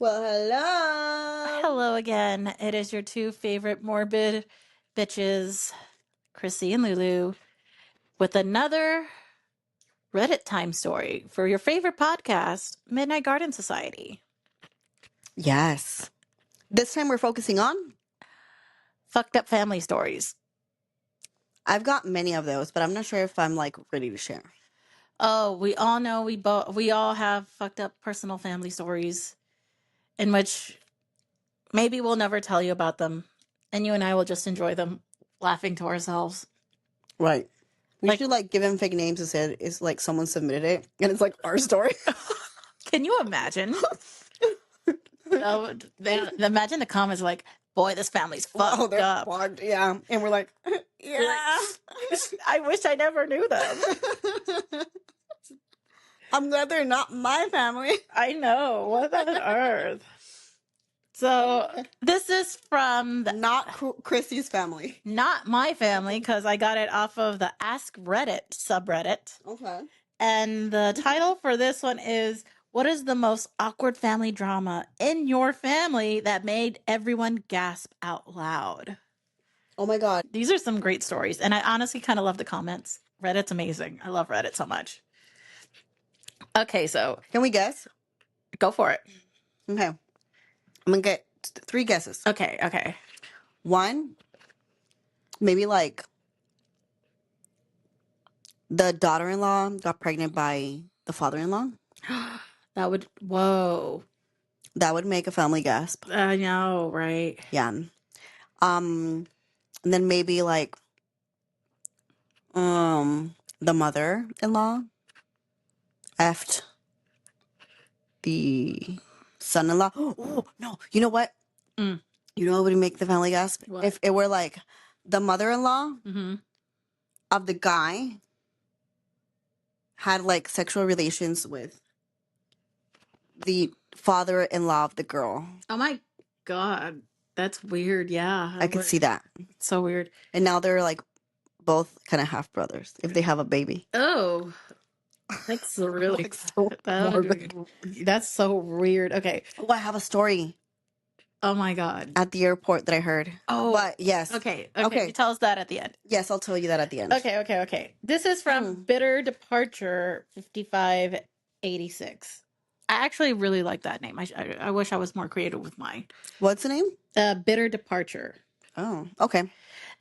Well, hello. Hello again. It is your two favorite morbid bitches, Chrissy and Lulu, with another Reddit time story for your favorite podcast, Midnight Garden Society. Yes. This time we're focusing on. Fucked up family stories. I've got many of those, but I'm not sure if I'm like ready to share. Oh, we all know we all have fucked up personal family stories in which maybe we'll never tell you about them, and you and I will just enjoy them, laughing to ourselves. Right. We Like, should like give him fake names and say it's like someone submitted it and it's like our story. can you imagine? Oh, imagine the comments like, "Boy, this family's Oh, fucked they're up." fucked. Yeah. And we're like, yeah. I wish I never knew them. I'm glad they're not my family. I know. What on earth? So this is from Not Chrissy's family. not my family because I got it off of the Ask Reddit subreddit. Okay. And the title for this one is, "What is the most awkward family drama in your family that made everyone gasp out loud?" Oh my God. These are some great stories. And I honestly kind of love the comments. Reddit's amazing. I love Reddit so much. Okay, so Can we guess? go for it. Okay. I'm going to get 3 guesses. Okay. One, maybe like the daughter-in-law got pregnant by the father-in-law. Whoa. That would make a family gasp. I know, right? Yeah. And then maybe like the mother-in-law effed the son-in-law. Oh no! You know what? Mm. You know what would make the family gasp? What? If it were like the mother-in-law Mm-hmm. of the guy had like sexual relations with the father-in-law of the girl. Oh my God. That's weird. Yeah. I could see that. It's so weird. And now they're like both kind of half brothers if they have a baby. Oh, that's really Like, so morbid. That's so weird. Okay. Oh, I have a story Oh my God. at the airport that I heard. Oh, But yes. okay. Okay. You tell us that at the end. Yes, I'll tell you that at the end. Okay. This is from Bitter Departure 5586. I actually really like that name. I wish I was more creative with mine. What's the name? Bitter Departure. Oh, okay.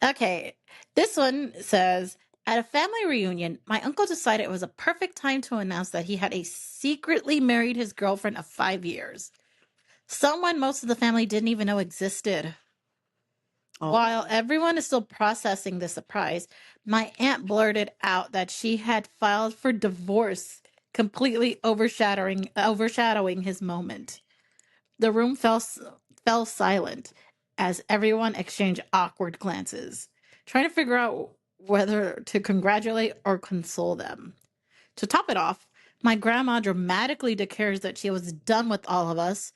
Okay. This one says, at a family reunion, my uncle decided it was a perfect time to announce that he had secretly married his girlfriend of 5 years. Someone most of the family didn't even know existed. Oh. While everyone is still processing the surprise, my aunt blurted out that she had filed for divorce, completely overshadowing his moment. The room fell silent as everyone exchanged awkward glances, trying to figure out whether to congratulate or console them. To top it off, my grandma dramatically declares that she was done with all of us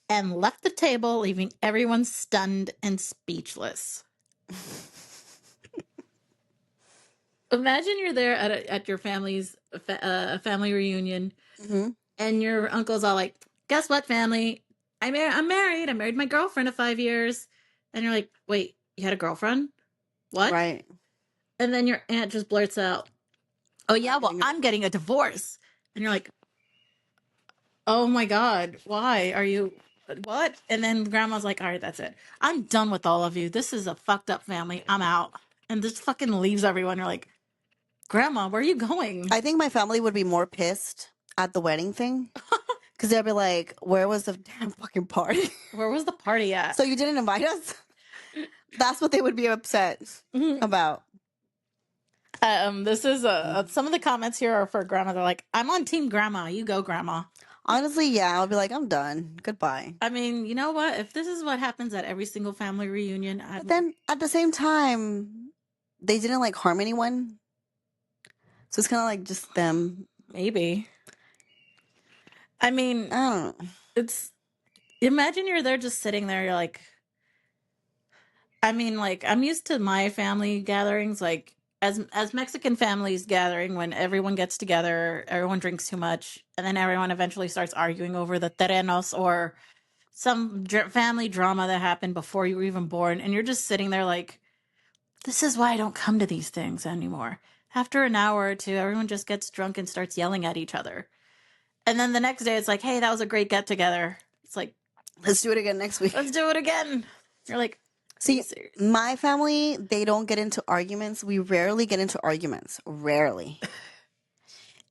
and left the table, leaving everyone stunned and speechless. Imagine you're there at your family's family reunion, and your uncle's all like, "Guess what, family? I'm married. I married my girlfriend of 5 years." And you're like, "Wait, you had a girlfriend? What?" Right. And then your aunt just blurts out, "Oh yeah, well, I'm getting a divorce." And you're like, "Oh my God, why are you, what?" And then grandma's like, "All right, that's it. I'm done with all of you. This is a fucked up family. I'm out." And just fucking leaves everyone. You're like, "Grandma, where are you going?" I think my family would be more pissed at the wedding thing. Because they'll be like, where was the damn fucking party? Where was the party at? So you didn't invite us? That's what they would be upset about. This is some of the comments here are for grandma. They're like, "I'm on team grandma. You go, grandma." Honestly, yeah, I'll be like, I'm done. Goodbye. I mean, you know what? If this is what happens at every single family reunion, But then at the same time, they didn't like harm anyone. So it's kind of like just them. maybe. I mean, I don't know. it's, imagine you're there just sitting there. You're like, I mean, like, I'm used to my family gatherings, like as Mexican families gathering, when everyone gets together, everyone drinks too much, and then everyone eventually starts arguing over the terrenos or some family drama that happened before you were even born, and you're just sitting there like, this is why I don't come to these things anymore. After an hour or two, everyone just gets drunk and starts yelling at each other. And then the next day, it's like, hey, that was a great get together. It's like, Let's do it again next week. let's do it again. You're like, see, my family, they don't get into arguments. We rarely get into arguments. Rarely.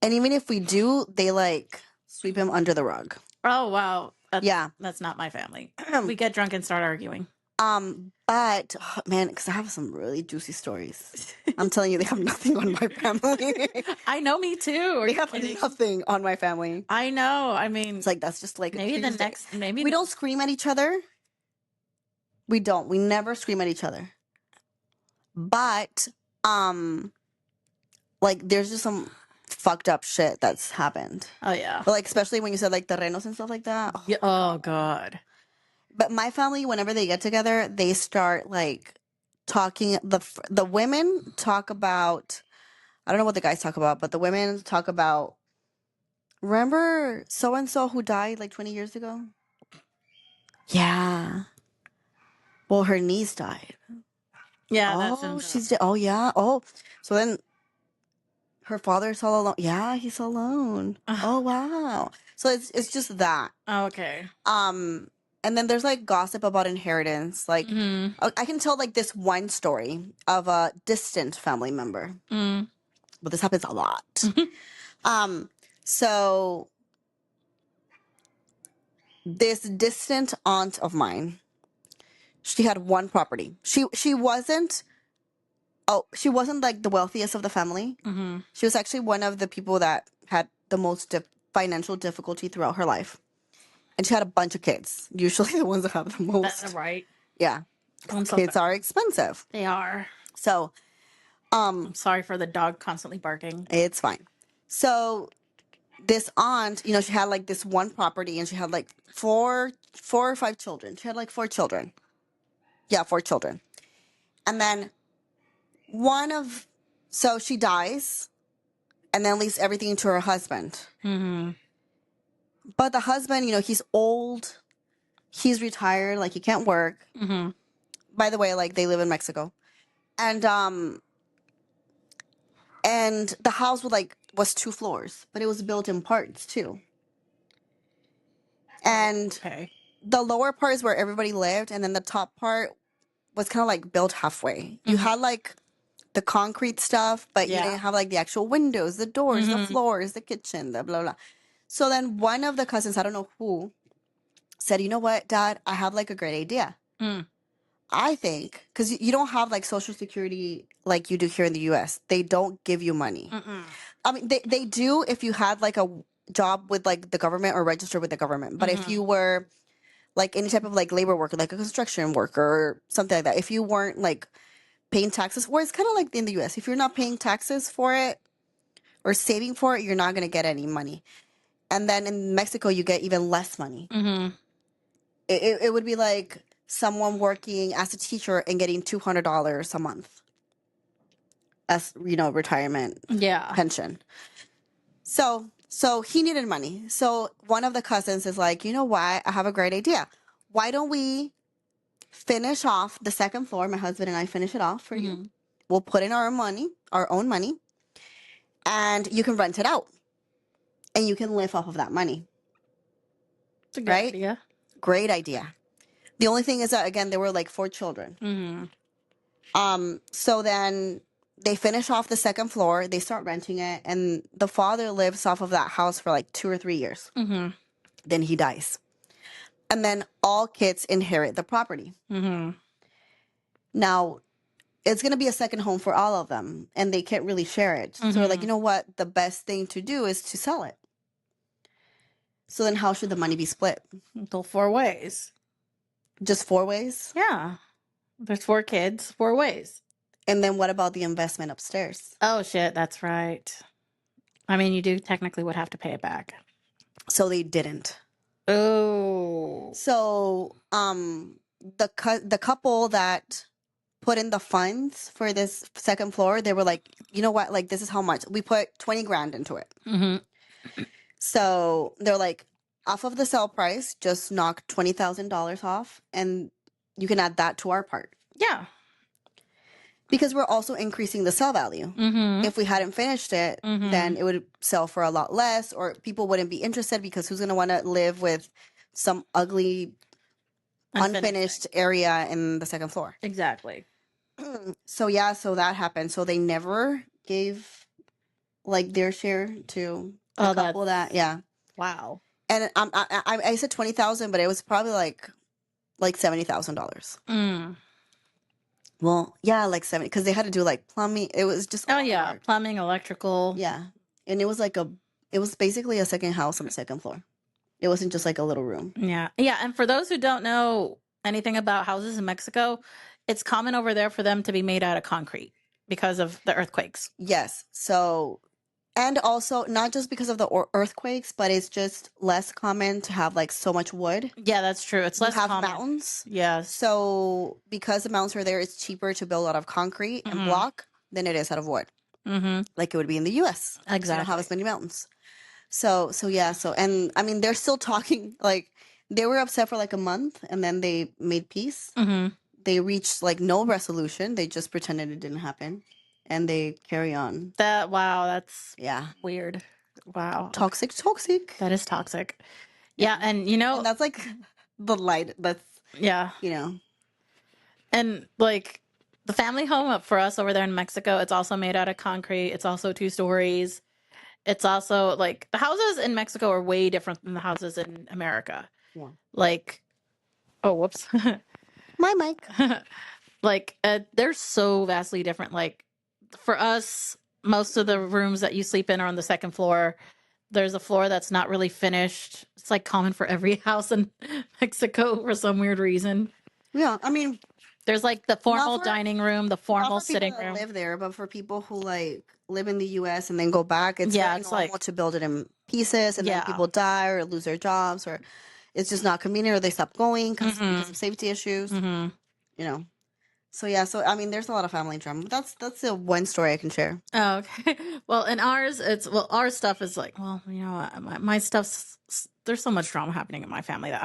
And even if we do, they like sweep him under the rug. oh, wow. Yeah. That's not my family. We get drunk and start arguing. But man, because I have some really juicy stories. I'm telling you, they have nothing on my family. I know, me too. They have nothing on my family. I know. I mean, It's like that's just like maybe the next. Maybe we don't scream at each other. We don't. We never scream at each other. But like there's just some fucked up shit that's happened. Oh yeah. But like especially when you said like terrenos and stuff like that. Oh, yeah, oh god. But my family, whenever they get together, they start like talking. The women talk about. I don't know what the guys talk about, but the women talk about. Remember so and so who died like 20 years ago? Yeah. Well, her niece died. Yeah. Oh, she's dead. Oh yeah. Oh, so then her father's all alone. Yeah, he's alone. Oh wow. So it's just that. Okay. And then there's like gossip about inheritance. Like I can tell like this one story of a distant family member. But this happens a lot. So this distant aunt of mine, she had one property. She wasn't like the wealthiest of the family. She was actually one of the people that had the most financial difficulty throughout her life. And she had a bunch of kids, usually the ones that have the most. That's right. Yeah. Kids are expensive. They are. So, I'm sorry for the dog constantly barking. It's fine. So, this aunt, you know, she had like this one property and she had like four or five children. She had like 4 children. Yeah, 4 children. And then so she dies and then leaves everything to her husband. But the husband, you know, he's old. He's retired. Like, he can't work. By the way, like, they live in Mexico. And the house was 2 floors, but it was built in parts too. And the lower part is where everybody lived, and then the top part was kind of like built halfway. You had like the concrete stuff, but you didn't have like the actual windows, the doors, the floors, the kitchen, the blah blah. So then one of the cousins, I don't know who, said, "You know what, Dad? I have like a great idea. I think because you don't have like Social Security like you do here in the U.S. They don't give you money. I mean, they do if you had like a job with like the government or registered with the government. But if you were like any type of like labor worker, like a construction worker or something like that, if you weren't like paying taxes, or it's kind of like in the U.S. If you're not paying taxes for it or saving for it, you're not going to get any money. And then in Mexico, you get even less money. It would be like someone working as a teacher and getting $200 a month as, you know, retirement pension. So he needed money. So one of the cousins is like, you know what? I have a great idea. Why don't we finish off the second floor? My husband and I finish it off for you. We'll put in our own money, and you can rent it out. And you can live off of that money. It's a good idea. Great idea. The only thing is that, again, there were like 4 children. So then they finish off the second floor. They start renting it. And the father lives off of that house for like 2 or 3 years. Then he dies. And then all kids inherit the property. Now, it's going to be a second home for all of them. And they can't really share it. So we're like, you know what? The best thing to do is to sell it. So then how should the money be split? Until 4 ways. Just 4 ways? Yeah. There's 4 kids, 4 ways. And then what about the investment upstairs? Oh, shit. That's right. I mean, you do technically would have to pay it back. So they didn't. Oh. So the couple that put in the funds for this second floor, they were like, you know what? Like, this is how much. We put 20 grand into it. So they're like, off of the sale price, just knock $20,000 off, and you can add that to our part. Yeah. Because we're also increasing the sell value. Mm-hmm. If we hadn't finished it, Mm-hmm. then it would sell for a lot less, or people wouldn't be interested because who's going to want to live with some ugly, unfinished area in the second floor? Exactly. So yeah, so that happened. So they never gave like their share to the couple that, yeah. Wow. And I said 20,000, but it was probably like $70,000. Mm. Well, yeah, like 70, because they had to do like plumbing. It was just Oh yeah, plumbing, electrical. yeah, and it was basically a second house on the second floor. It wasn't just like a little room. Yeah, yeah. And for those who don't know anything about houses in Mexico, it's common over there for them to be made out of concrete because of the earthquakes. Yes. So, and also not just because of the earthquakes, but it's just less common to have like so much wood. Yeah, that's true. It's less have common. Mountains. Yes. So because the mountains are there, it's cheaper to build out of concrete and block than it is out of wood. Mm-hmm. Like it would be in the U.S. Exactly. We don't have as many mountains. So yeah. So, and I mean, they're still talking. Like they were upset for like a month, and then they made peace. Mm-hmm. They reached like no resolution. They just pretended it didn't happen, and they carry on. That's Yeah, weird. Wow. Toxic. That is toxic. Yeah, and and that's like the light. That's yeah. And like the family home up for us over there in Mexico, it's also made out of concrete. It's also 2 stories. It's also like the houses in Mexico are way different than the houses in America. Yeah. Like, oh, whoops. My mic. Like, they're so vastly different. Like, for us, most of the rooms that you sleep in are on the second floor. There's a floor that's not really finished. It's like common for every house in Mexico for some weird reason. Yeah, I mean, there's like the formal dining room, the formal sitting room. Live there, but for people who like live in the U.S. and then go back, it's very normal like, to build it in pieces, and then people die or lose their jobs, or it's just not convenient, or they stop going because of safety issues. You know. So yeah, so I mean, there's a lot of family drama. That's the one story I can share. Oh, okay. Well, in ours, our stuff is like, well, you know, my stuff's, there's so much drama happening in my family that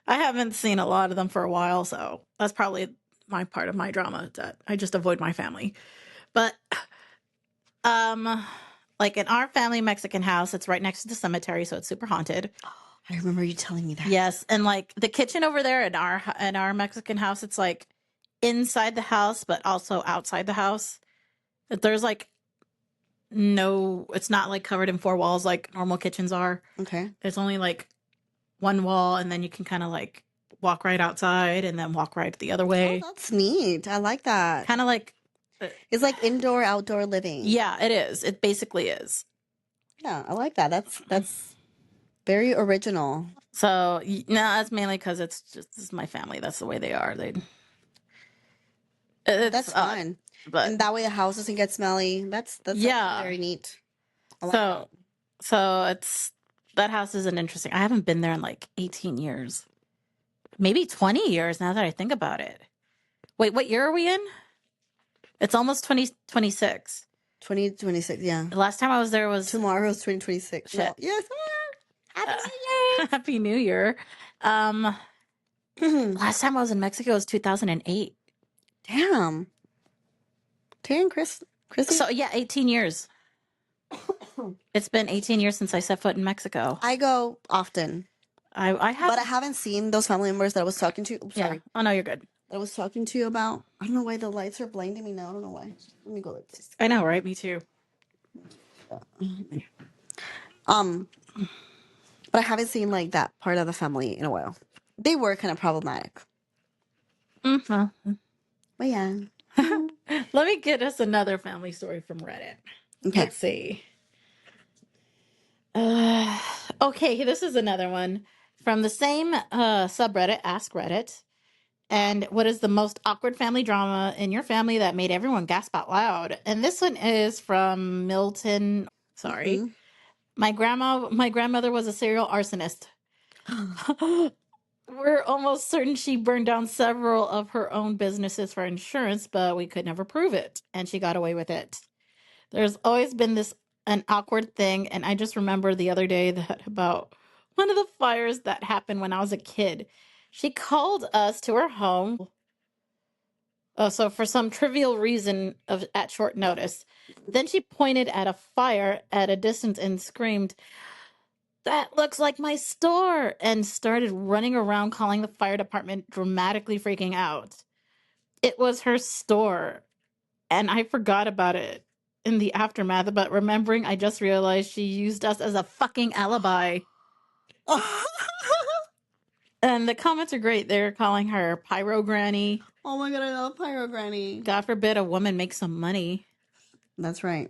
I haven't seen a lot of them for a while, so that's probably my part of my drama, that I just avoid my family. But like in our family Mexican house, it's right next to the cemetery, so it's super haunted. I remember you telling me that. Yes, and like the kitchen over there in our Mexican house, it's like inside the house but also outside the house. There's like it's not like covered in 4 walls like normal kitchens are. Okay. It's only like 1 wall, and then you can kind of like walk right outside and then walk right the other way. Oh, that's neat. I like that. Kind of like it's like indoor outdoor living. Yeah, it is. It basically is. Yeah, I like that. That's very original. So no, that's mainly because this is my family. That's the way they are. That's fun. But and that way the house doesn't get smelly. That's very neat. So that house isn't interesting. I haven't been there in like 18 years. Maybe 20 years now that I think about it. Wait, what year are we in? It's almost 2026. 2026, yeah. The last time I was there was tomorrow's 2026. Shit. No, yes. Happy New Year. Happy New Year. Last time I was in Mexico was 2008. Damn. Chrissy? So yeah, 18 years. It's been 18 years since I set foot in Mexico. I go often. I have, but I haven't seen those family members that I was talking to. Sorry. Yeah. Oh no, you're good. I was talking to you about. I don't know why the lights are blinding me now. I don't know why. Let me go like this. I know, right? Me too. But I haven't seen like that part of the family in a while. They were kind of problematic. Mm-hmm. But yeah. Let me get us another family story from Reddit. Okay. Let's see. Okay, this is another one from the same subreddit, Ask Reddit. And what is the most awkward family drama in your family that made everyone gasp out loud? And this one is from Milton. Sorry. Mm-hmm. My grandmother was a serial arsonist. We're almost certain she burned down several of her own businesses for insurance, but we could never prove it, and she got away with it. There's always been an awkward thing, and I just remember the other day that about one of the fires that happened when I was a kid. She called us to her home. Oh, so for some trivial reason at short notice. Then she pointed at a fire at a distance and screamed, "That looks like my store," and started running around calling the fire department, dramatically freaking out. It was her store, and I forgot about it in the aftermath, but remembering, I just realized she used us as a fucking alibi. And the comments are great. They're calling her Pyro Granny. Oh my god, I love Pyro Granny. God forbid a woman make some money. That's right.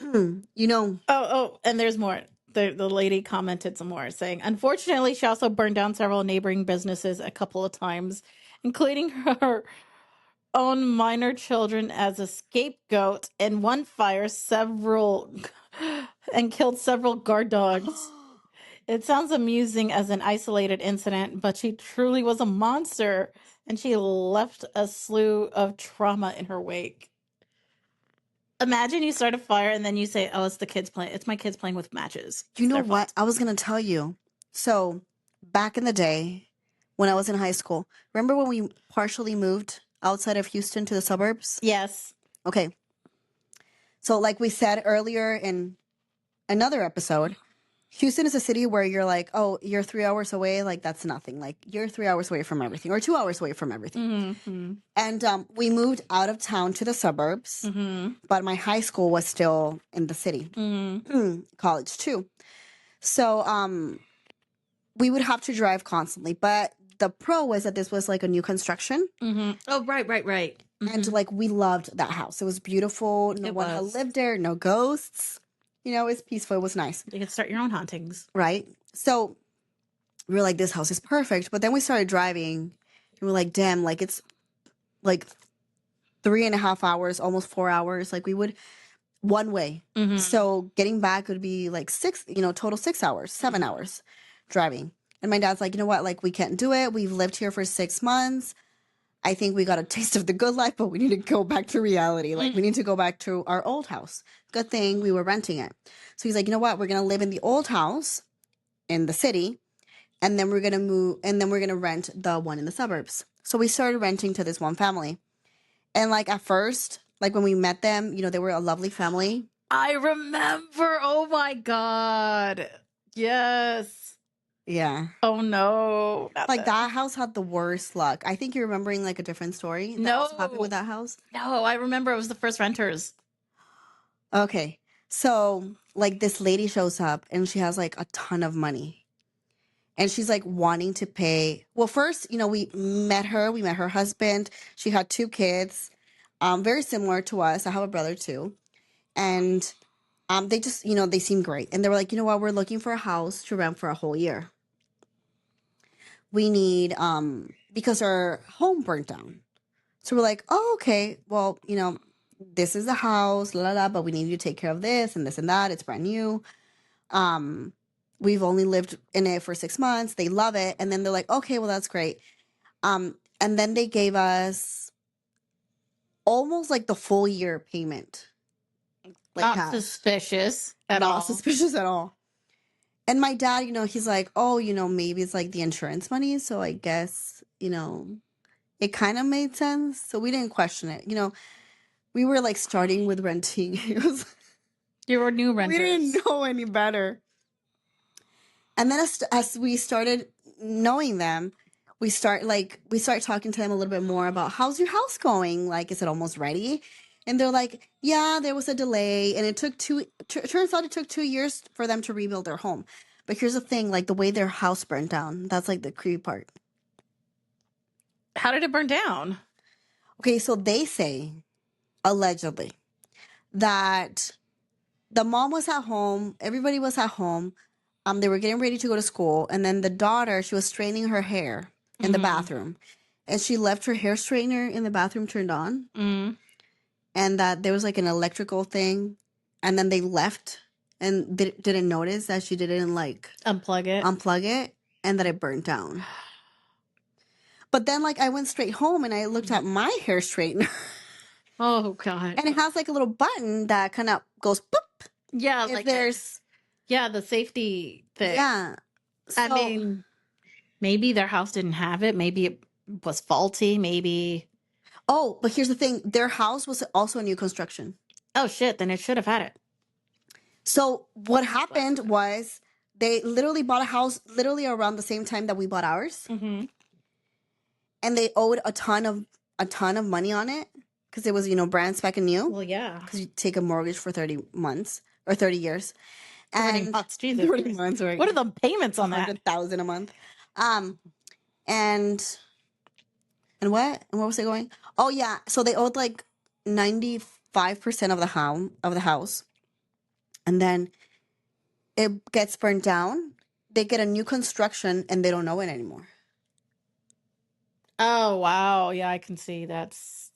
You know. Oh, and there's more. The lady commented some more, saying, unfortunately, she also burned down several neighboring businesses a couple of times, including her own minor children as a scapegoat. In one fire, and killed several guard dogs. It sounds amusing as an isolated incident, but she truly was a monster, and she left a slew of trauma in her wake. Imagine you start a fire and then you say, "Oh, it's the kids playing. It's my kids playing with matches." You know what? I was going to tell you. So, back in the day when I was in high school, remember when we partially moved outside of Houston to the suburbs? Yes. Okay. So, like we said earlier in another episode, Houston is a city where you're like, oh, you're 3 hours away. Like, that's nothing. Like, you're 3 hours away from everything, or 2 hours away from everything. Mm-hmm. And we moved out of town to the suburbs, but my high school was still in the city, college too. So we would have to drive constantly. But the pro was that this was like a new construction. Oh, right. And like, we loved that house. It was beautiful. No one had lived there, no ghosts. You know, it's peaceful. It was nice. You could start your own hauntings. Right. So we were like, this house is perfect. But then we started driving and we're like, damn, like it's like 3.5 hours, almost 4 hours. Like we would one way. So getting back would be like total 6 hours, 7 hours driving. And my dad's like, you know what? Like we can't do it. We've lived here for 6 months. I think we got a taste of the good life, but we need to go back to reality. Like we need to go back to our old house. Good thing we were renting it. So he's like, you know what? We're going to live in the old house in the city. And then we're going to move. And then we're going to rent the one in the suburbs. So we started renting to this one family. And like at first, like when we met them, you know, they were a lovely family. I remember. Oh my God. Yes. Yeah. Oh no. Like that house had the worst luck. I think you're remembering like a different story. No. What happened with that house? No, I remember it was the first renters. Okay. So like this lady shows up and she has like a ton of money. And she's like wanting to pay. Well, first, you know, we met her husband. She had 2 kids, very similar to us. I have a brother too. And they just, you know, they seem great. And they were like, you know what, we're looking for a house to rent for a whole year. We need, because our home burnt down. So we're like, oh, okay, well, you know, this is the house, but we need you to take care of this and that. It's brand new. We've only lived in it for 6 months. They love it. And then they're like, okay, well, that's great. And then they gave us almost like the full year payment. Like Not suspicious at all. all. Not suspicious at all. And my dad, you know, he's like, oh, you know, maybe it's like the insurance money. So I guess, you know, it kind of made sense. So we didn't question it. You know, we were like starting with renting. You were new renters. We didn't know any better. And then as we started knowing them, we start talking to them a little bit more about, how's your house going? Like, is it almost ready? And they're like, yeah, there was a delay. And it took turns out it took 2 years for them to rebuild their home. But here's the thing, like the way their house burned down, that's like the creepy part. How did it burn down? Okay, so they say, allegedly, that the mom was at home, everybody was at home. They were getting ready to go to school. And then the daughter, she was straightening her hair in the bathroom. And she left her hair straightener in the bathroom turned on. And that there was like an electrical thing. And then they left and didn't notice that she didn't like unplug it and that it burned down. But then like I went straight home and I looked at my hair straightener. Oh God. And it has like a little button that kind of goes boop. Yeah, If like there's Yeah, the safety thing. Yeah. I So, mean, maybe their house didn't have it. Maybe it was faulty. Maybe. oh, but here's the thing. Their house was also a new construction. Oh shit! Then it should have had it. So what happened was they literally bought a house literally around the same time that we bought ours, Mm-hmm. and they owed a ton of money on it because it was, you know, brand spanking new. Well, yeah. Because you take a mortgage for 30 months or 30 years. 30 And months, Jesus. 30 months, right? What are the payments on that? 100,000 a month. And what? And where was I going? Oh yeah. So they owed like 95% of the house. And then it gets burned down. They get a new construction and they don't know it anymore. Oh wow, yeah, I can see that's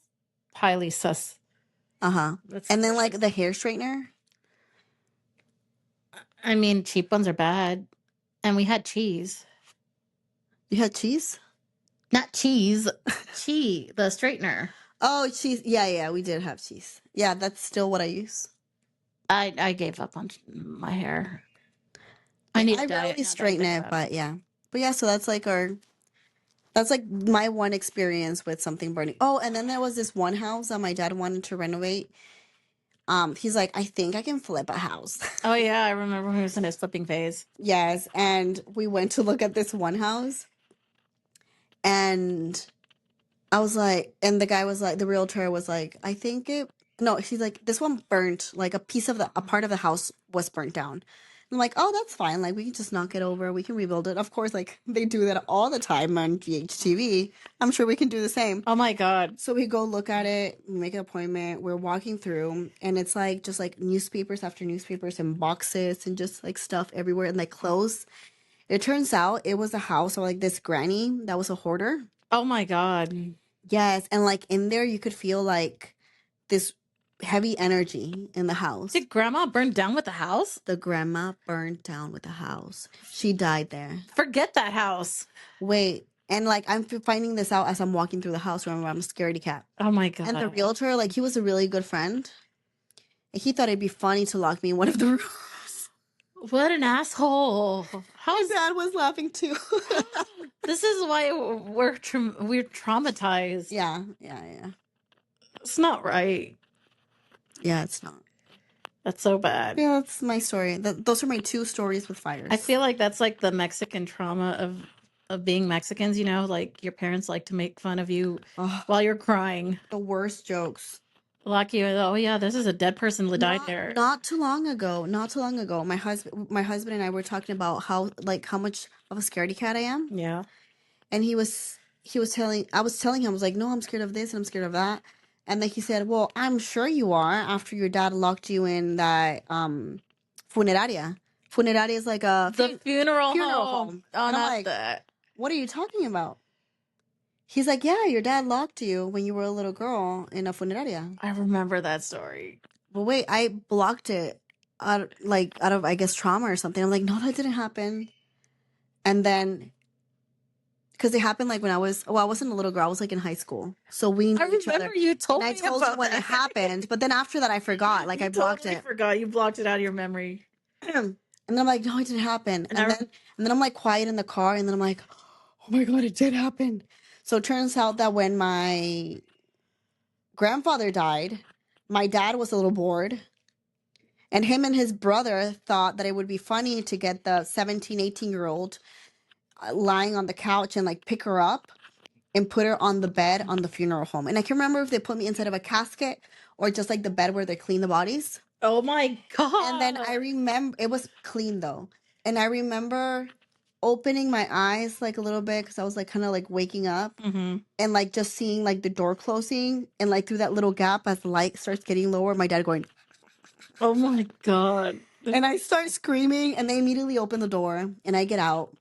highly sus. Uh-huh. That's And then suspicious. like the hair straightener. I mean, cheap ones are bad, and we had cheese, You had cheese? not cheese, the straightener. Oh, cheese. Yeah, we did have cheese. Yeah, that's still what I use. I gave up on my hair. I need I to dye rarely it now that I straighten think it, about but yeah. But yeah, so that's like my one experience with something burning. Oh, and then there was this one house that my dad wanted to renovate. He's like, I think I can flip a house. Oh yeah, I remember when he was in his flipping phase. Yes, and we went to look at this one house, and I was like, and the guy was like, the realtor was like, I think it. No, she's like, this one burnt. Like a part of the house was burnt down. I'm like, oh, that's fine. Like we can just knock it over. We can rebuild it. Of course, like they do that all the time on GHTV. I'm sure we can do the same. Oh my god. So we go look at it, make an appointment. We're walking through, and it's like just like newspapers after newspapers and boxes and just like stuff everywhere and like clothes. It turns out it was a house of like this granny that was a hoarder. Oh my god. Yes, and like in there you could feel like this heavy energy in the house. Did grandma burn down with the house? The grandma burned down with the house. She died there. Forget that house. Wait, and like I'm finding this out as I'm walking through the house. Remember, I'm a scaredy cat. Oh my god. And the realtor, like he was a really good friend. And he thought it'd be funny to lock me in one of the rooms. What an asshole. My How's dad was laughing too. this is why we're traumatized. Yeah. It's not right. Yeah, it's not. That's so bad. Yeah, that's my story. Those are my two stories with fires. I feel like that's like the Mexican trauma of being Mexicans, you know, like your parents like to make fun of you Ugh, while you're crying. the worst jokes. Like you, oh yeah, this is a dead person that died there. Not too long ago. My husband and I were talking about how much of a scaredy cat I am. Yeah. And I was telling him, I was like, no, I'm scared of this and I'm scared of that. And then he said, well, I'm sure you are after your dad locked you in that funeraria. Funeraria is like a The funeral home. home. Oh, And I'm not like, that. what are you talking about? He's like, yeah, your dad locked you when you were a little girl in a funeraria. I remember that story. But wait, I blocked it out of I guess trauma or something. I'm like, no, that didn't happen. And then because it happened like when I wasn't a little girl, I was like in high school. So we knew I each other. remember you told And I me told you about when that. it happened, but then after that I forgot. Like You I blocked totally it. forgot. You blocked it out of your memory. And then I'm like, no, it didn't happen. And And then I'm like quiet in the car, and then I'm like, oh my god, it did happen. So it turns out that when my grandfather died, my dad was a little bored. And him and his brother thought that it would be funny to get the 17, 18-year-old lying on the couch and like pick her up and put her on the bed on the funeral home. And I can remember if they put me inside of a casket or just like the bed where they clean the bodies. Oh my god. And then I remember it was clean though. And I remember opening my eyes like a little bit because I was like kind of like waking up Mm-hmm. and like just seeing like the door closing and like through that little gap as the light starts getting lower, my dad going, Oh my god. and I start screaming and they immediately open the door and I get out.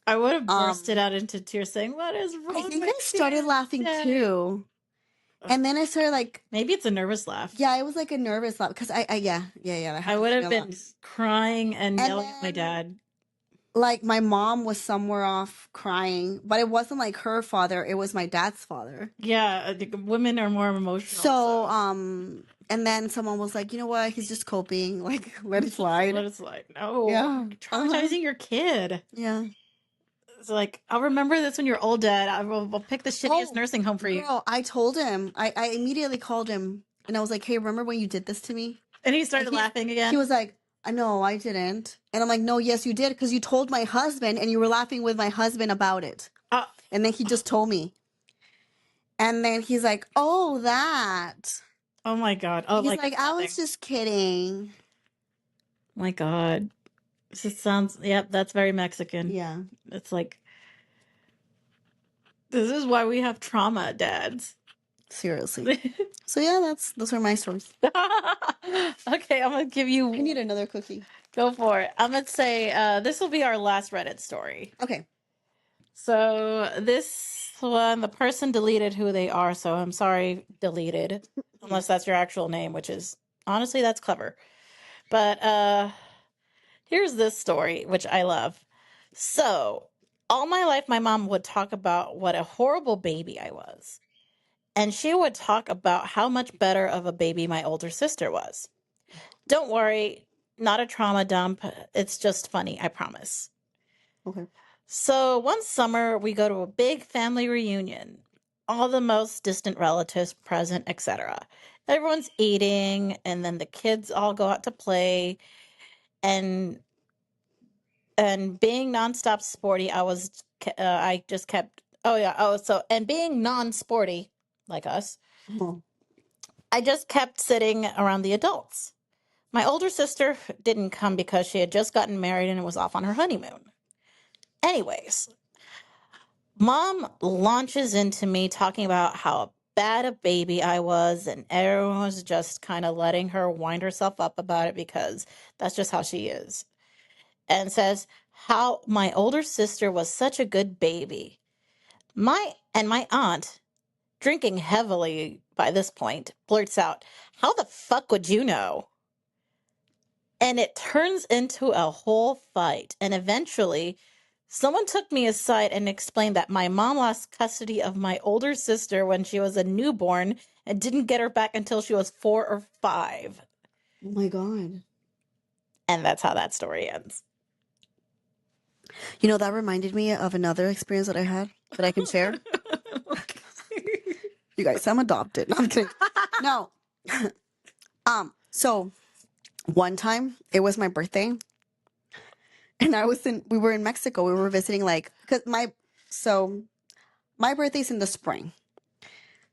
I would have bursted out into tears saying, what is wrong I think with I started you laughing today?" too. And then I started like, Maybe it's a nervous laugh. yeah, it was like a nervous laugh because that I would have happened to me a been lot. crying and And yelling at my then- dad. Like my mom was somewhere off crying, but it wasn't like her father, it was my dad's father. Yeah, I think women are more emotional. So And then someone was like, you know what? He's just coping. Like, let it slide. Let it slide. No. Yeah. Traumatizing your kid. Yeah. It's like, I'll remember this when you're old, Dad. I'll pick the shittiest nursing home for you. Girl, I told him. I immediately called him and I was like, hey, remember when you did this to me? And he started laughing again. He was like, no, I didn't. And I'm like, no, yes, you did. Because you told my husband and you were laughing with my husband about it. And then he just told me. And then he's like, oh, that. Oh my God. Oh, he's like I was just kidding. My God. This just sounds, yep, that's very Mexican. Yeah. It's like, this is why we have trauma, dads. Seriously. So yeah, those are my stories. Okay, I'm gonna give you. I need another cookie. Go for it. I'm gonna say this will be our last Reddit story. Okay. So this one, the person deleted who they are, so I'm sorry, deleted. Unless that's your actual name, which is honestly that's clever. But here's this story, which I love. So, all my life, my mom would talk about what a horrible baby I was. And she would talk about how much better of a baby my older sister was. Don't worry, not a trauma dump. It's just funny, I promise. Okay. So, one summer, we go to a big family reunion. All the most distant relatives present, etc. Everyone's eating, and then the kids all go out to play. And being nonstop sporty, I just kept, and being non-sporty, like us, I just kept sitting around the adults. My older sister didn't come because she had just gotten married and was off on her honeymoon. Anyways, Mom launches into me talking about how bad a baby I was, and everyone was just kind of letting her wind herself up about it because that's just how she is. And says how my older sister was such a good baby. My aunt, drinking heavily by this point, blurts out, "How the fuck would you know?" And it turns into a whole fight. And eventually, someone took me aside and explained that my mom lost custody of my older sister when she was a newborn and didn't get her back until she was 4 or 5. Oh my God. And that's how that story ends. You know, that reminded me of another experience that I had that I can share. You guys, I'm adopted. No, I'm kidding. No. So one time it was my birthday and we were in Mexico. We were visiting because my birthday's in the spring.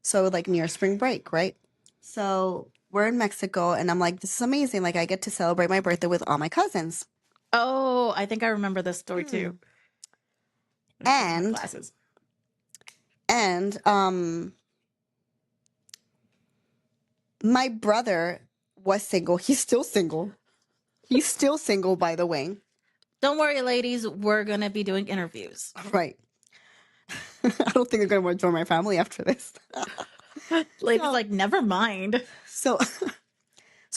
So like near spring break, right? So we're in Mexico and I'm like, this is amazing. Like I get to celebrate my birthday with all my cousins. Oh, I think I remember this story too. And my brother was single. He's still single. He's still single, by the way. Don't worry, ladies. We're going to be doing interviews. Right. I don't think they're going to want to join my family after this. Ladies, like, never mind. So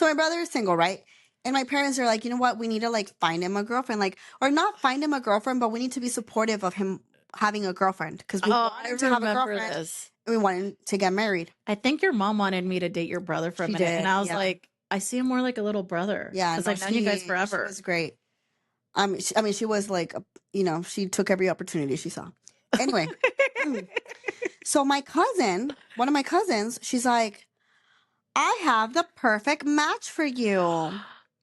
my brother is single, right? And my parents are like, you know what? We need to like find him a girlfriend, or not find him a girlfriend, but we need to be supportive of him having a girlfriend because we want him to have a girlfriend. This. And we want him to get married. I think your mom wanted me to date your brother for a minute, and I was like, I see him more like a little brother. Yeah, because I've known you guys forever. She was great. She was like, she took every opportunity she saw. Anyway, so my cousin, one of my cousins, she's like, I have the perfect match for you.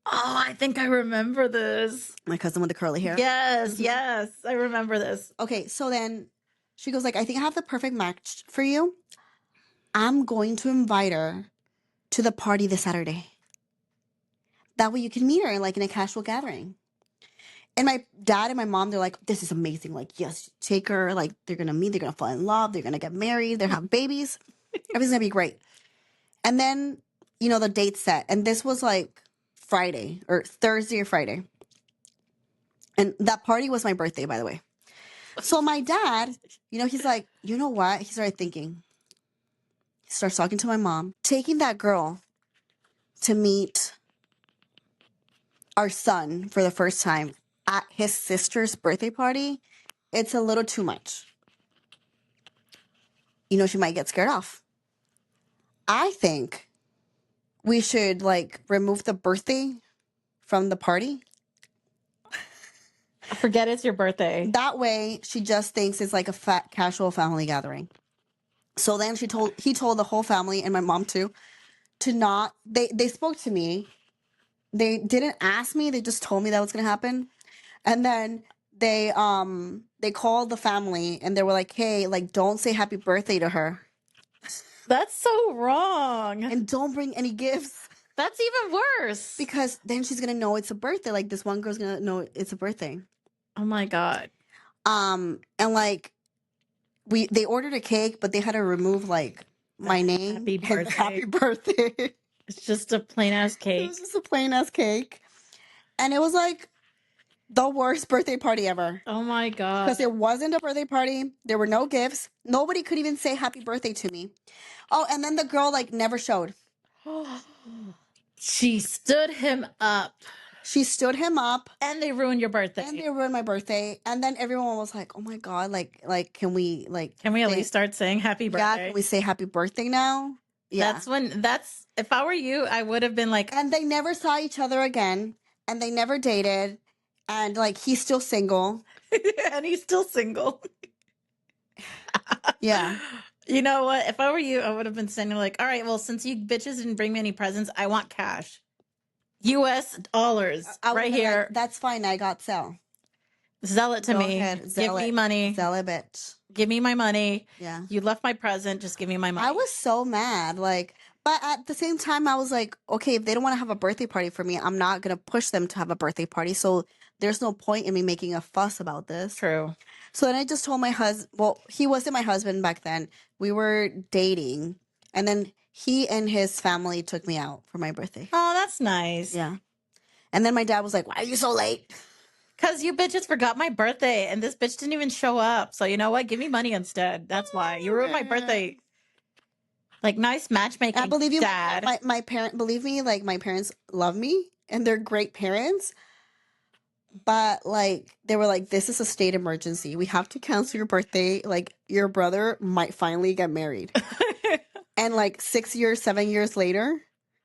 Oh, I think I remember this. My cousin with the curly hair. Yes, yes, I remember this. Okay, so then she goes like, I think I have the perfect match for you. I'm going to invite her to the party this Saturday. That way you can meet her like in a casual gathering. And my dad and my mom, they're like, this is amazing. Like, yes, take her. Like, they're going to meet. They're going to fall in love. They're going to get married. They're have babies. Everything's going to be great. And then, the date's set. And this was like Friday or Thursday or Friday. And that party was my birthday, by the way. So my dad, he's like, you know what? He started thinking. He starts talking to my mom. Taking that girl to meet our son for the first time at his sister's birthday party, it's a little too much. She might get scared off. I think we should like remove the birthday from the party. Forget it's your birthday. That way, she just thinks it's like a fat casual family gathering. So then he told the whole family and my mom too to not. They spoke to me. They didn't ask me. They just told me that was gonna happen, and then they called the family and they were like, "Hey, like don't say happy birthday to her, That's so wrong. and don't bring any gifts That's even worse. because then she's gonna know it's a birthday. Like this one girl's gonna know it's a birthday." Oh my God. And like they ordered a cake, but they had to remove like my name Happy and birthday. happy birthday. It's just a plain ass It cake. was just a plain ass cake, and it was like the worst birthday party ever. Oh my God. Because it wasn't a birthday party. There were no gifts. Nobody could even say happy birthday to me. Oh, and then the girl like never showed. She stood him up. She stood him up. And they ruined your birthday. And they ruined my birthday. And then everyone was like, "Oh my God, like can we Can we at say- least start saying happy birthday? Yeah, can we say happy birthday now?" Yeah. If I were you, I would have been like, And they never saw each other again. And they never dated. And like he's still single. and he's still single. Yeah. You know what? If I were you, I would have been saying like, all right, well, since you bitches didn't bring me any presents, I want cash. US dollars I would've right been like, here. that's fine. I got Zelle. Sell it to Go me. ahead, Give Zelle me it. money. Zelle it, bitch. Give me my money. Yeah. You left my present. Just give me my money. I was so mad. Like, but at the same time, I was like, okay, if they don't want to have a birthday party for me, I'm not going to push them to have a birthday party. So there's no point in me making a fuss about this. True. So then I just told my husband, well, he wasn't my husband back then. We were dating. And then he and his family took me out for my birthday. Oh, that's nice. Yeah. And then my dad was like, why are you so late? Because you bitches forgot my birthday and this bitch didn't even show up. So you know what? Give me money instead. That's why. You ruined my birthday. Like, nice matchmaking, I believe you, Dad. my parent, believe me, like my parents love me and they're great parents. But like they were like, this is a state emergency. We have to cancel your birthday. Like your brother might finally get married. And like 6 years, 7 years later,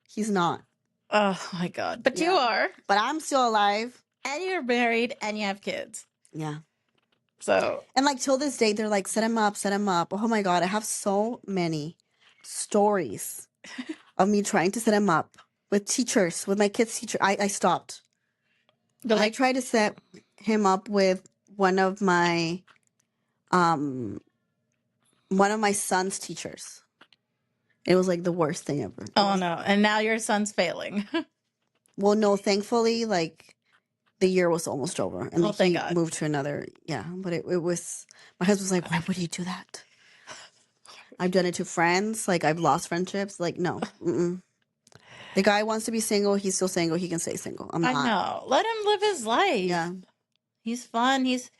he's not. Oh my God. But you Yeah. are. But I'm still alive. And you're married and you have kids. Yeah. So And like till this day, they're like, set him up, set him up. Oh my God. I have so many stories of me trying to set him up with teachers, with my kids' teacher. I stopped. you're I like, tried to set him up with one of my son's teachers. It was like the worst thing ever. oh no. And now your son's failing. Well, no, thankfully, like the year was almost over, and Oh, then thank he God. moved to another. Yeah, but it was. My husband was like, "Why would you do that?" I've done it to friends. Like I've lost friendships. Like no, mm-mm. The guy wants to be single. He's still single. He can stay single. I'm I not. know. Let him live his life. Yeah. He's fun. He's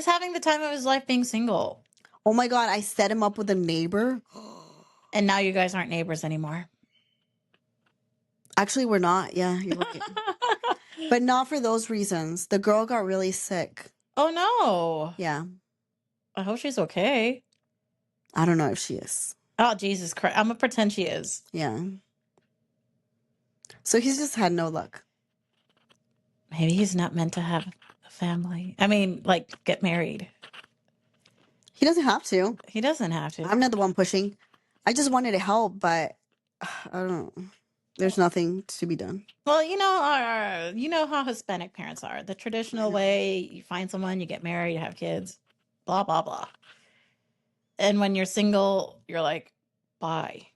having the time of his life being single. Oh my God! I set him up with a neighbor. And now you guys aren't neighbors anymore. Actually, we're not. Yeah, you're right. But not for those reasons. The girl got really sick. Oh no. Yeah. I hope she's okay. I don't know if she is. Oh Jesus Christ. I'm gonna pretend she is. Yeah. So he's just had no luck. Maybe he's not meant to have a family. I mean, like get married. He doesn't have to. He doesn't have to. I'm not the one pushing. I just wanted to help, but I don't know. There's nothing to be done. Well, you know how Hispanic parents are. The traditional way, you find someone, you get married, you have kids, blah blah blah. And when you're single, you're like, why?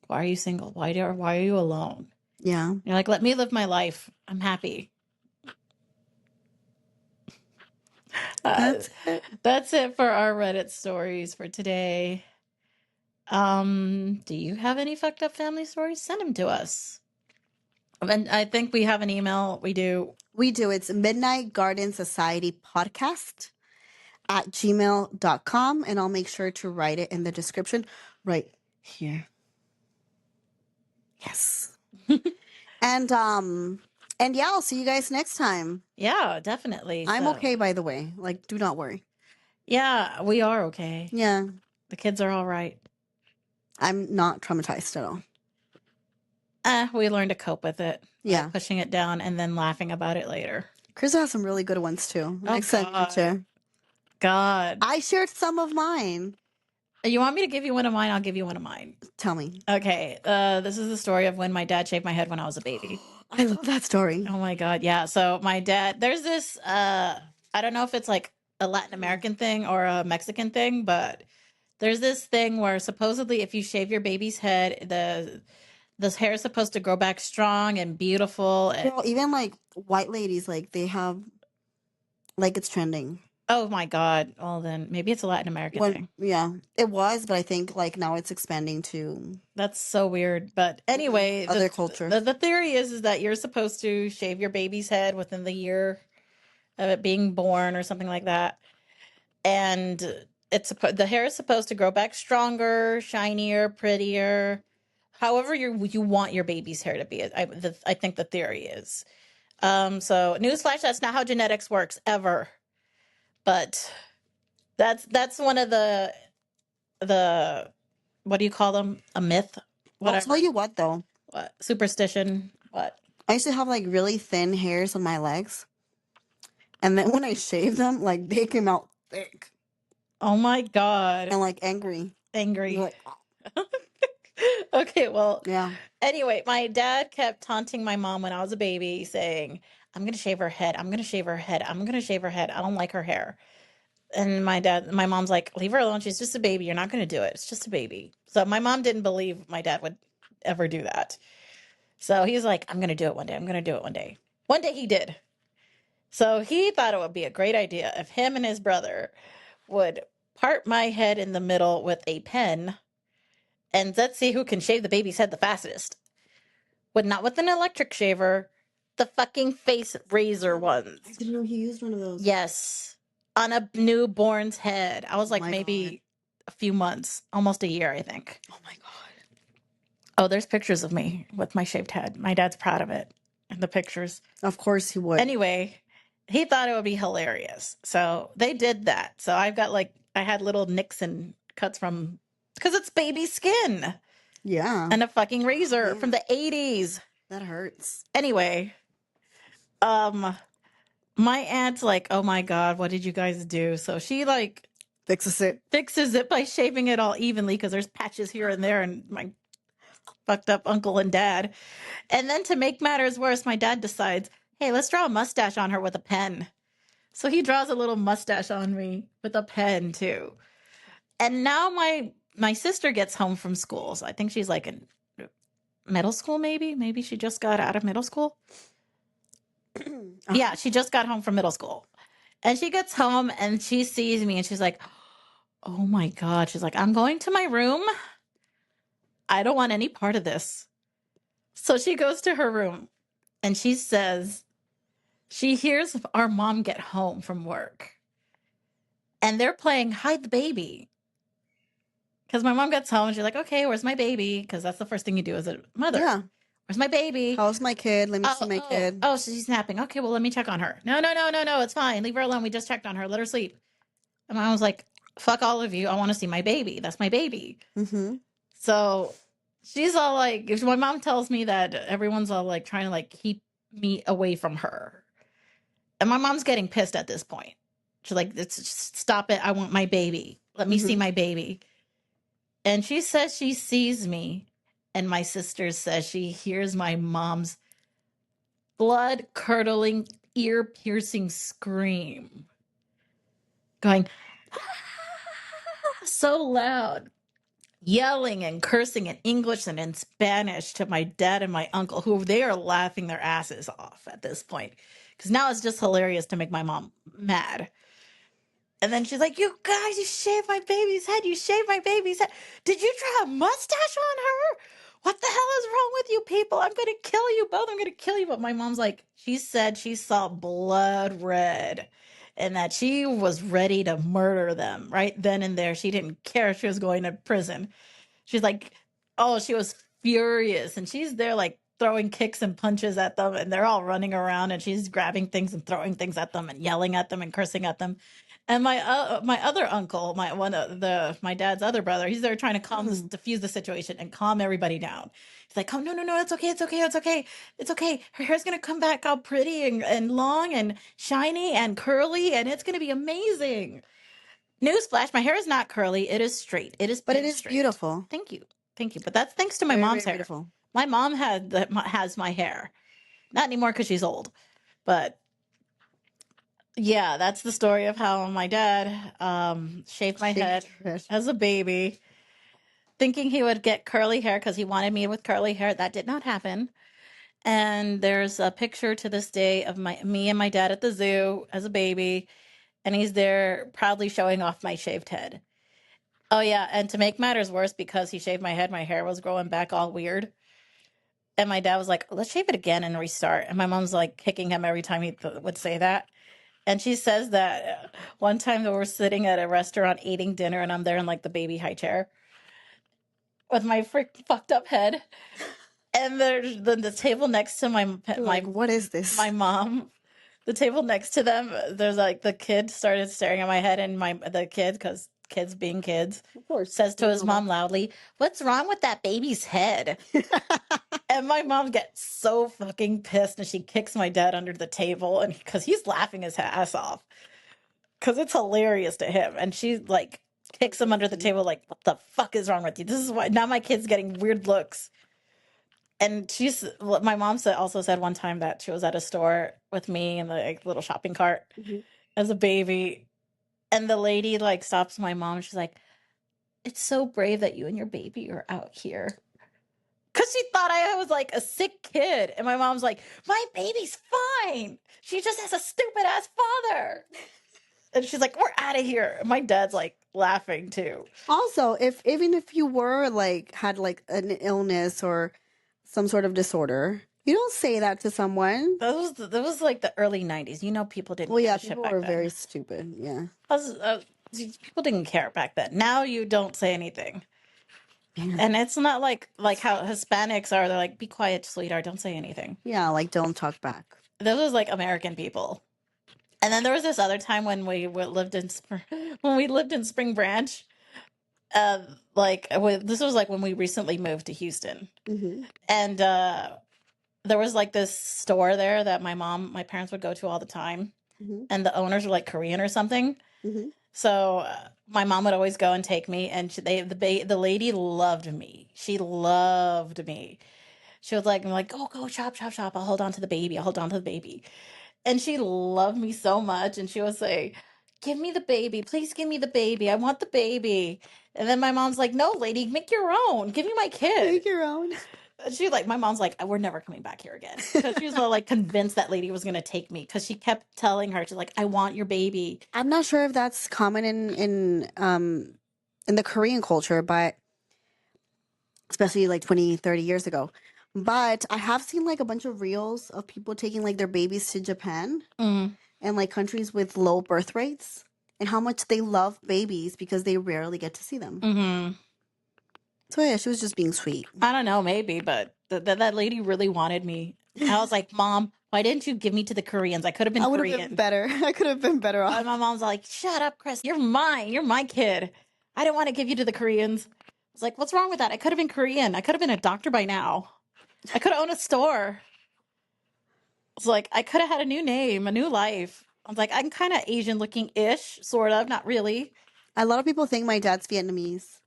Why are you single? Why are you alone? Yeah. You're like, let me live my life. I'm happy. That's it. That's it for our Reddit stories for today. Do you have any fucked up family stories? Send them to us. And I think we have an email. We do. We do. It's Midnight Garden Society Podcast at gmail.com. And I'll make sure to write it in the description right here. Yes. and yeah, I'll see you guys next time. Yeah, definitely. I'm So- okay, by the way. Like, do not worry. Yeah, we are okay. Yeah. The kids are all right. I'm not traumatized at all. We learned to cope with it by Yeah. pushing it down and then laughing about it later. Crystal has some really good ones too. Oh, Next time you God. share. God. I shared some of mine. You want me to give you one of mine? I'll give you one of mine. Tell me. Okay. This is the story of when my dad shaved my head when I was a baby. I love that story. Oh my God. Yeah. So my dad, there's this, I don't know if it's like a Latin American thing or a Mexican thing, but there's this thing where supposedly if you shave your baby's head, the hair is supposed to grow back strong and beautiful. Girl, even like white ladies, like they have, like it's trending. Oh my God. Well, then maybe it's a Latin American thing. Yeah, it was, but I think like now it's expanding to That's so weird. But anyway, other cultures. The theory is that you're supposed to shave your baby's head within the year of it being born or something like that. And the hair is supposed to grow back stronger, shinier, prettier. However you want your baby's hair to be. I think the theory is. So newsflash, that's not how genetics works ever. But that's one of the what do you call them? A myth? I'll tell you what though. What? Superstition? What? I used to have like really thin hairs on my legs. And then when I shaved them, like they came out thick. Oh my God. And like angry. Angry. Like, okay, well, yeah. Anyway, my dad kept taunting my mom when I was a baby, saying, I'm going to shave her head. I'm going to shave her head. I'm going to shave her head. I don't like her hair. And my mom's like, leave her alone. She's just a baby. You're not going to do it. It's just a baby. So my mom didn't believe my dad would ever do that. So he's like, I'm going to do it one day. I'm going to do it one day. One day he did. So he thought it would be a great idea if him and his brother would part my head in the middle with a pen and let's see who can shave the baby's head the fastest. But not with an electric shaver, the fucking face razor ones. I didn't know he used one of those. Yes. On a newborn's head. I was like maybe a few months, almost a year, I think. Oh my God. Oh, there's pictures of me with my shaved head. My dad's proud of it in the pictures. Of course he would. Anyway, he thought it would be hilarious. So they did that. So I've got I had little nicks and cuts from, because it's baby skin. Yeah. And a fucking razor from the 80s. That hurts. Anyway, my aunt's like, oh my God, what did you guys do? So she fixes it by shaving it all evenly because there's patches here and there and my fucked up uncle and dad. And then to make matters worse, my dad decides, hey, let's draw a mustache on her with a pen. So he draws a little mustache on me with a pen too. And now my sister gets home from school. So I think she's like in middle school, maybe. Maybe she just got out of middle school. Yeah, she just got home from middle school. And she gets home and she sees me and she's like, oh my God. She's like, I'm going to my room. I don't want any part of this. So she goes to her room and she says, she hears our mom get home from work and they're playing hide the baby. Because my mom gets home and she's like, okay, where's my baby? Because that's the first thing you do as a mother. Yeah. Where's my baby? How's my kid? Let me see my kid. Oh, she's napping. Okay, well, let me check on her. No, it's fine. Leave her alone. We just checked on her. Let her sleep. And my mom was like, fuck all of you. I want to see my baby. That's my baby. Mm-hmm. So she's all like, if my mom tells me that everyone's all like trying to like keep me away from her. And my mom's getting pissed at this point. She's like, stop it. I want my baby. Let me see my baby. And she says she sees me. And my sister says she hears my mom's blood-curdling, ear-piercing scream. Going, so loud. Yelling and cursing in English and in Spanish to my dad and my uncle, who they are laughing their asses off at this point. Because now it's just hilarious to make my mom mad. And then she's like, you guys, you shaved my baby's head. You shaved my baby's head. Did you draw a mustache on her? What the hell is wrong with you people? I'm going to kill you both. I'm going to kill you. But my mom's like, she said she saw blood red and that she was ready to murder them right then and there. She didn't care if she was going to prison. She's like, oh, she was furious. And she's there like throwing kicks and punches at them. And they're all running around and she's grabbing things and throwing things at them and yelling at them and cursing at them. And my other uncle, my dad's other brother, he's there trying to diffuse the situation and calm everybody down. He's like, "Oh, no, it's okay, it's okay. Her hair's gonna come back all pretty and long and shiny and curly, and it's gonna be amazing." Newsflash: my hair is not curly; it is straight. It is, But pin it is straight. beautiful. Thank you. But that's thanks to my Very, mom's very hair. beautiful. My mom has my hair, not anymore because she's old, but. Yeah, that's the story of how my dad shaved my head as a baby, thinking he would get curly hair because he wanted me with curly hair. That did not happen. And there's a picture to this day of me and my dad at the zoo as a baby, and he's there proudly showing off my shaved head. Oh yeah, and to make matters worse, because he shaved my head, my hair was growing back all weird. And my dad was like, "Let's shave it again and restart." And my mom's like kicking him every time he would say that. And she says that one time that we're sitting at a restaurant eating dinner, and I'm there in like the baby high chair with my fucked up head, and there's the table next to What is this? my mom. The table next to them, there's like the kid started staring at my head, and the kid, because kids being kids, Of course, says to his mom loudly, "What's wrong with that baby's head?" And my mom gets so fucking pissed, and she kicks my dad under the table, and because he's laughing his ass off, because it's hilarious to him, and she like kicks him under the table, like, "What the fuck is wrong with you? This is why now my kid's getting weird looks." And my mom also said one time that she was at a store with me in the like, little shopping cart as a baby, and the lady like stops my mom, and she's like, "It's so brave that you and your baby are out here." Because she thought I was like a sick kid. And my mom's like, "My baby's fine. She just has a stupid ass father." And she's like, "We're out of here." And my dad's like laughing too. Also, even if you were like had like an illness or some sort of disorder, you don't say that to someone. That was like the early 90s. You know, people didn't Well, yeah, give a shit people back were then. very stupid. Yeah. People didn't care back then. Now you don't say anything. And it's not like how Hispanics are. They're like, "Be quiet, sweetheart. Don't say anything." Yeah, like don't talk back. Those was like American people. And then there was this other time when we lived in Spring Branch. This was like when we recently moved to Houston, and there was like this store there that my parents would go to all the time, and the owners were like Korean or something. So my mom would always go and take me, and the lady loved me. She loved me. She was like, go shop. I'll hold on to the baby. And she loved me so much. And she would say, "Give me the baby. Please give me the baby. I want the baby." And then my mom's like, "No, lady, make your own. Give me my kid." Make your own. My mom's like, "We're never coming back here again." Because she was like convinced that lady was going to take me. Because she kept telling her, she's like, "I want your baby." I'm not sure if that's common in the Korean culture, but especially like 20, 30 years ago. But I have seen like a bunch of reels of people taking like their babies to Japan and like countries with low birth rates, and how much they love babies because they rarely get to see them. So yeah, she was just being sweet. I don't know, maybe, but that lady really wanted me. I was like, "Mom, why didn't you give me to the Koreans? I could have been I would Korean." have been better. I could have been better off. And my mom's like, "Shut up, Chris. You're mine. You're my kid. I didn't want to give you to the Koreans." I was like, "What's wrong with that? I could have been Korean. I could have been a doctor by now. I could have owned a store." It's like, I could have had a new name, a new life. I was like, "I'm kind of Asian looking-ish, sort of, not really." A lot of people think my dad's Vietnamese.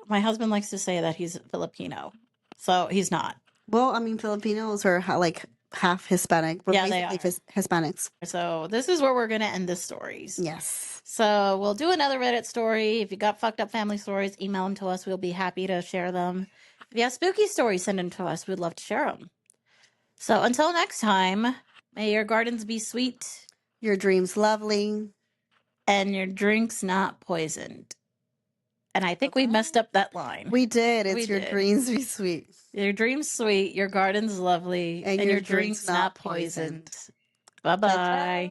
My husband likes to say that he's Filipino, so he's not. Well, I mean, Filipinos are like half Hispanic. We're Yeah, they basically Hispanics. So this is where we're going to end the stories. Yes. So we'll do another Reddit story. If you got fucked up family stories, email them to us. We'll be happy to share them. If you have spooky stories, send them to us. We'd love to share them. So until next time, may your gardens be sweet. Your dreams lovely. And your drinks not poisoned. And I think we messed up that line. We did. Your dreams be sweet. Your dreams sweet, your gardens lovely, and your drinks not poisoned. Bye-bye.